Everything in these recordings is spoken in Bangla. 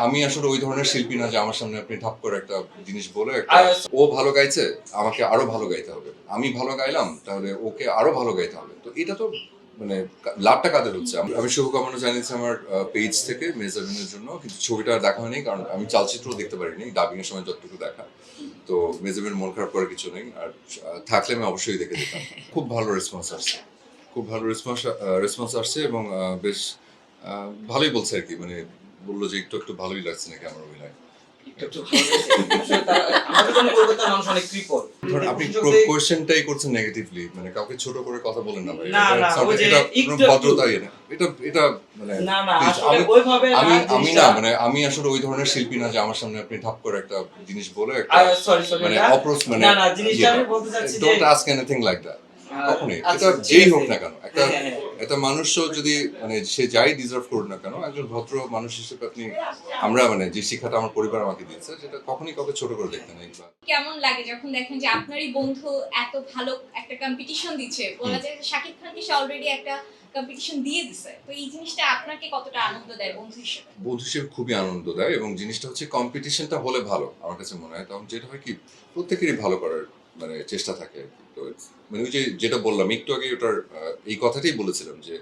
আমি আসলে ওই ধরনের শিল্পী না যে আমার সামনে আপনি ঠাপ করে একটা জিনিস বলে ও ভালো গাইছে আমাকে আরো ভালো গাইতে হবে, আমি ভালো গাইলাম তাহলে ওকে আরো ভালো গাইতে হবে। তো এটা তো মানে লাভটা কাদের হচ্ছে? আমি শুভকামনা জানিয়েছি আমার পেজ থেকে মেজাবিনের জন্য, কিন্তু ছবিটা দেখা হয়নি কারণ আমি চালচিত্র দেখতে পারিনি, ডাবিং এর সময় যতটুকু দেখা। তো মেজাবিন মন খারাপ করার কিছু নেই, আর থাকলে আমি অবশ্যই দেখে যেতাম। খুব ভালো রেসপন্স আসছে, খুব ভালো রেসপন্স আসছে এবং বেশ ভালোই বলছে আর কি, মানে বললো যে একটু একটু ভালোই লাগছে নাকি আমার অভিনয়। ধরুন আপনি কোয়েশ্চেনটাই করছেন নেগেটিভলি, মানে কাউকে ছোট করে কথা বলেন না ভাই, এটা কোনো ভদ্রতাই না, এটা মানে আমি না, মানে আমি আসলে ওই ধরনের শিল্পী না যে আমার সামনে আপনি ঠাপ করে একটা জিনিস বলে একটা মানে মানে don't ask anything like that কখনোই। এটা যেই হোক না কেন, একটা মানুষও যদি মানে সে যাই ডিজার্ভ করুক না কেন, একজন ভদ্র মানুষ হিসেবে আপনি, আমরা মানে যে শিক্ষাটা আমার পরিবার আমাকে দিয়েছে সেটা কখনোই কাউকে ছোট করে দেখতে নেই। কেমন লাগে যখন দেখেন যে আপনারই বন্ধু এত ভালো একটা কম্পিটিশন দিচ্ছে, বলা যায় যে শাকিব খানকে সে অলরেডি একটা কম্পিটিশন দিয়ে দিছে, তো এই জিনিসটা আপনাকে কতটা আনন্দ দেয় বন্ধু হিসেবে? বন্ধু হিসেবে খুবই আনন্দ দেয়, এবং জিনিসটা হচ্ছে কম্পিটিশনটা হলে ভালো আমার কাছে মনে হয়, তখন যেটা হয় কি প্রত্যেকেরই ভালো করার মানে চেষ্টা থাকে আর কি। তো মানে ওই যে যেটা বললাম একটু আগে, ওটার এই কথাটাই বলেছিলাম যে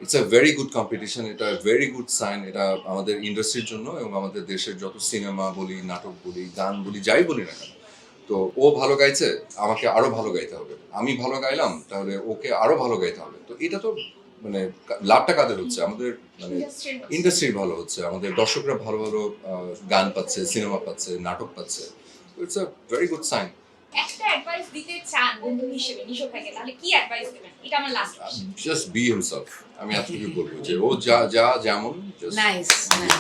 it's a very good competition, এটা ভেরি গুড সাইন, এটা আমাদের ইন্ডাস্ট্রির জন্য এবং আমাদের দেশের যত সিনেমা বলি, নাটক বলি, গান বলি, যাই বলি না কেন। তো ও ভালো গাইছে আমাকে আরো ভালো গাইতে হবে, আমি ভালো গাইলাম তাহলে ওকে আরো ভালো গাইতে হবে। তো এটা তো মানে লাভটা কাদের হচ্ছে? আমাদের মানে ইন্ডাস্ট্রির ভালো হচ্ছে, আমাদের দর্শকরা ভালো ভালো গান পাচ্ছে, সিনেমা পাচ্ছে, নাটক পাচ্ছে। It's a very good sign. একটা অ্যাডভাইস দিতে চান বন্ধু হিসেবে নিশো ভাইকে, তাহলে কি অ্যাডভাইস দিবেন? এটা আমার last question. Just be himself, আমি এতটুকু বলবো যে ও যা যা যেমন নাইস নাইস